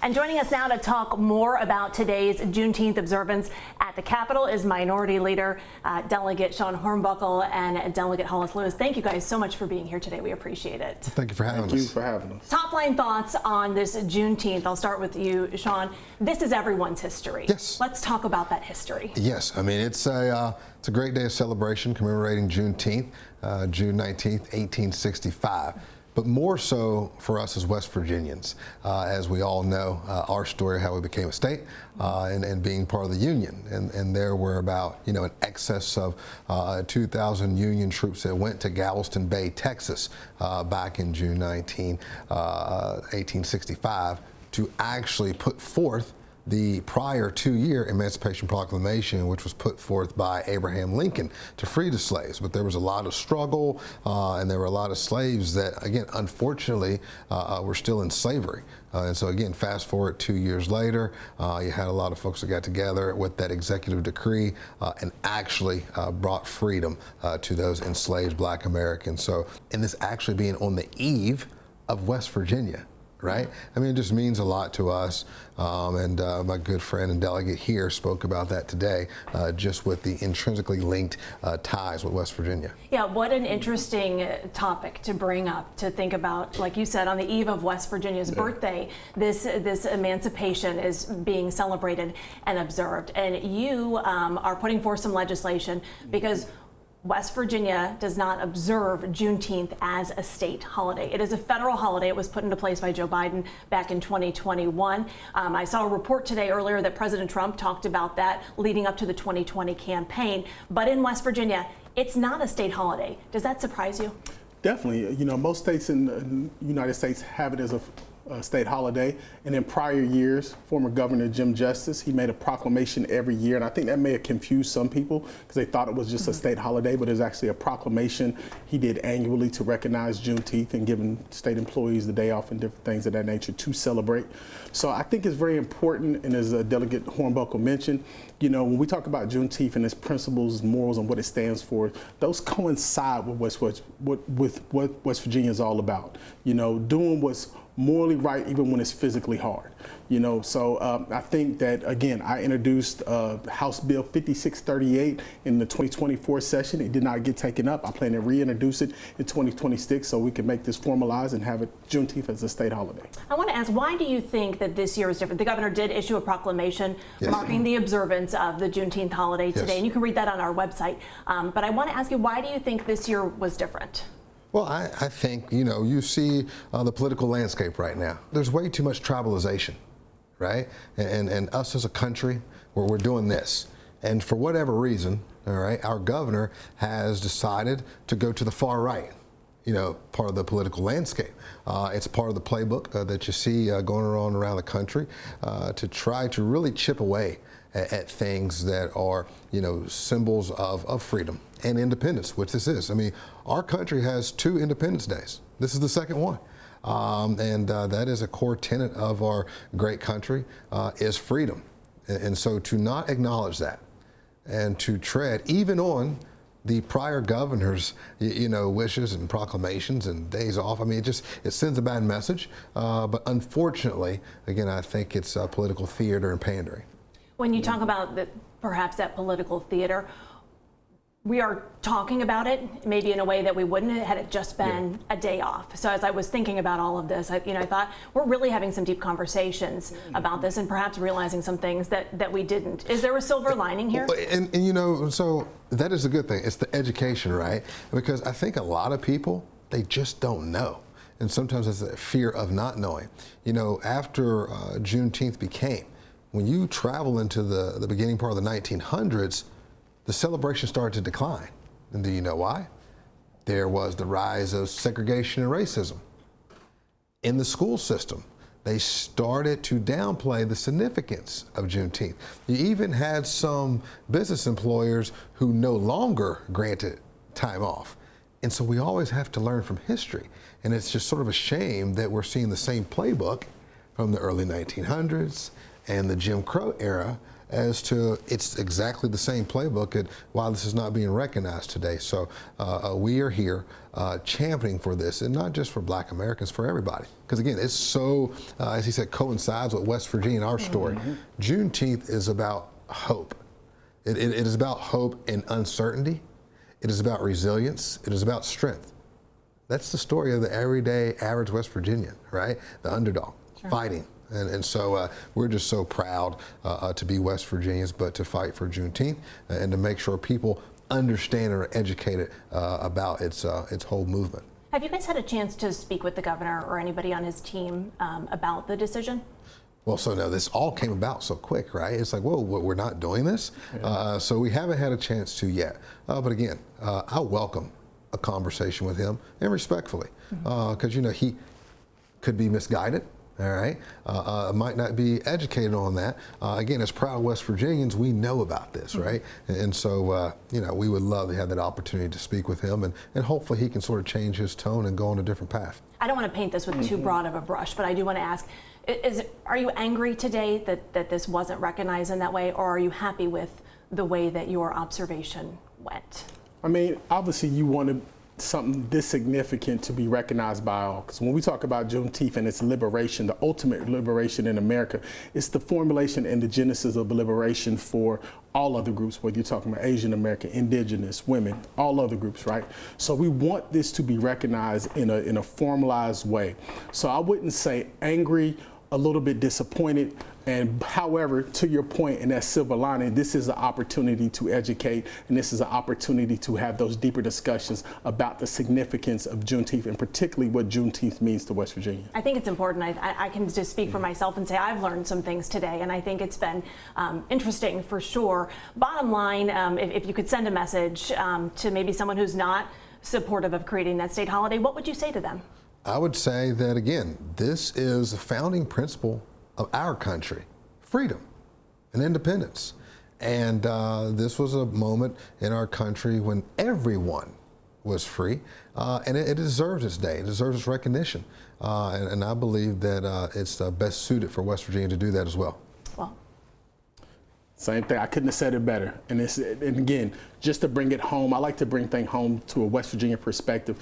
And joining us now to talk more about today's Juneteenth observance at the Capitol is Minority Leader, Delegate Sean Hornbuckle and Delegate Hollis Lewis. Thank you guys so much for being here today. We appreciate it. Thank you for having us. Thank you for having us. Top line thoughts on this Juneteenth. I'll start with you, Sean. This is everyone's history. Yes. Let's talk about that history. Yes. I mean, it's a great day of celebration commemorating Juneteenth, June 19th, 1865. But more so for us as West Virginians. As we all know, our story, how we became a state and being part of the Union. And there were about, in excess of 2,000 Union troops that went to Galveston Bay, Texas, back in June 1865 to actually put forth the prior 2-year Emancipation Proclamation, which was put forth by Abraham Lincoln to free the slaves. But there was a lot of struggle, and there were a lot of slaves that, again, unfortunately, were still in slavery. And so, again, fast forward 2 years later, you had a lot of folks that got together with that executive decree and actually brought freedom to those enslaved Black Americans. So, and this actually being on the eve of West Virginia. Right? I mean, it just means a lot to us. And my good friend and delegate here spoke about that today, just with the intrinsically linked ties with West Virginia. Yeah, what an interesting topic to bring up, to think about. Like you said, on the eve of West Virginia's birthday, this emancipation is being celebrated and observed. And you are putting forth some legislation because West Virginia does not observe Juneteenth as a state holiday. It is a federal holiday. It was put into place by Joe Biden back in 2021. I saw a report today earlier that President Trump talked about that leading up to the 2020 campaign. But in West Virginia, it's not a state holiday. Does that surprise you? Definitely. Most states in the United States have it as a state holiday, and in prior years, former Governor Jim Justice, he made a proclamation every year, and I think that may have confused some people because they thought it was just a state holiday, but it's actually a proclamation he did annually to recognize Juneteenth and giving state employees the day off and different things of that nature to celebrate. So I think it's very important, and as Delegate Hornbuckle mentioned, when we talk about Juneteenth and its principles, morals, and what it stands for, those coincide with what West Virginia is all about. Doing what's morally right even when it's physically hard. So I think that, again, I introduced House Bill 5638 in the 2024 session. It did not get taken up. I plan to reintroduce it in 2026 so we can make this formalized and have it Juneteenth as a state holiday. I want to ask, why do you think that this year is different? The governor did issue a proclamation marking the observance of the Juneteenth holiday today, and you can read that on our website. But I want to ask you, why do you think this year was different? Well, I think, you see the political landscape right now. There's way too much tribalization, right? And us as a country, we're doing this. And for whatever reason, all right, our governor has decided to go to the far right, part of the political landscape. It's part of the playbook that you see going around the country to try to really chip away at things that are, symbols of freedom and independence, which this is. I mean, our country has 2 Independence Days. This is the second one. And that is a core tenet of our great country, is freedom. And so to not acknowledge that and to tread even on the prior governor's, wishes and proclamations and days off, I mean, it sends a bad message. But unfortunately, again, I think it's political theater and pandering. When you talk about perhaps that political theater, we are talking about it maybe in a way that we wouldn't had it just been a day off. So as I was thinking about all of this, I thought we're really having some deep conversations about this and perhaps realizing some things that we didn't. Is there a silver lining here? And so that is a good thing. It's the education, right? Because I think a lot of people, they just don't know. And sometimes it's a fear of not knowing. After Juneteenth became, when you travel into the beginning part of the 1900s, the celebration started to decline. And do you know why? There was the rise of segregation and racism. In the school system, they started to downplay the significance of Juneteenth. You even had some business employers who no longer granted time off. And so we always have to learn from history. And it's just sort of a shame that we're seeing the same playbook from the early 1900s and the Jim Crow era as to it's exactly the same playbook and why this is not being recognized today. So we are here championing for this, and not just for Black Americans, for everybody. Because again, it's so, as he said, coincides with West Virginia and our story. Juneteenth is about hope. It is about hope in uncertainty. It is about resilience. It is about strength. That's the story of the everyday average West Virginian, right? The underdog, fighting. And so we're just so proud to be West Virginians, but to fight for Juneteenth and to make sure people understand and are educated about its whole movement. Have you guys had a chance to speak with the governor or anybody on his team about the decision? Well, so no, this all came about so quick, right? It's like, whoa, we're not doing this? So we haven't had a chance to yet. But again, I welcome a conversation with him, and respectfully, because you know he could be misguided. All right, might not be educated on that. Again, as proud West Virginians, we know about this, right? And so, you know, we would love to have that opportunity to speak with him, and hopefully he can sort of change his tone and go on a different path. I don't want to paint this with too broad of a brush, but I do want to ask, are you angry today that this wasn't recognized in that way, or are you happy with the way that your observation went? I mean, obviously you want something this significant to be recognized by all. Because when we talk about Juneteenth and its liberation, the ultimate liberation in America, it's the formulation and the genesis of liberation for all other groups, whether you're talking about Asian American, indigenous, women, all other groups, right? So we want this to be recognized in a formalized way. So I wouldn't say angry, a little bit disappointed. And however, to your point in that silver lining, this is an opportunity to educate, and this is an opportunity to have those deeper discussions about the significance of Juneteenth, and particularly what Juneteenth means to West Virginia. I think it's important. I can just speak for myself and say I've learned some things today, and I think it's been interesting for sure. Bottom line, if you could send a message to maybe someone who's not supportive of creating that state holiday, what would you say to them? I would say that, again, this is a founding principle of our country, freedom and independence. And this was a moment in our country when everyone was free, and it deserves its day, it deserves its recognition. And I believe that it's best suited for West Virginia to do that as well. Well, same thing. I couldn't have said it better. And again, just to bring it home, I like to bring things home to a West Virginia perspective.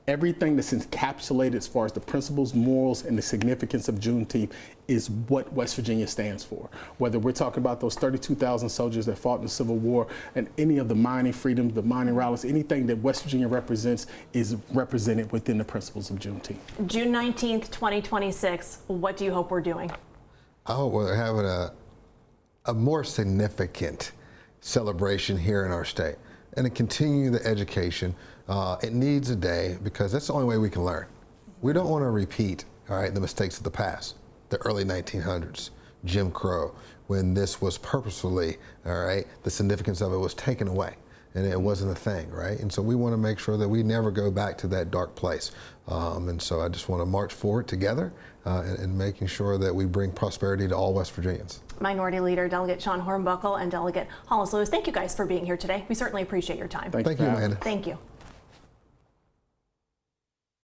Everything that's encapsulated as far as the principles, morals, and the significance of Juneteenth is what West Virginia stands for. Whether we're talking about those 32,000 soldiers that fought in the Civil War and any of the mining freedoms, the mining rallies, anything that West Virginia represents is represented within the principles of Juneteenth. June 19th, 2026, what do you hope we're doing? I hope we're having a more significant celebration here in our state, and to continue the education. It needs a day, because that's the only way we can learn. We don't want to repeat, all right, the mistakes of the past, the early 1900s, Jim Crow, when this was purposefully, all right, the significance of it was taken away and it wasn't a thing, right? And so we want to make sure that we never go back to that dark place. And so I just want to march forward together and making sure that we bring prosperity to all West Virginians. Minority Leader Delegate Sean Hornbuckle and Delegate Hollis Lewis, thank you guys for being here today. We certainly appreciate your time. Thank you, Amanda. Thank you.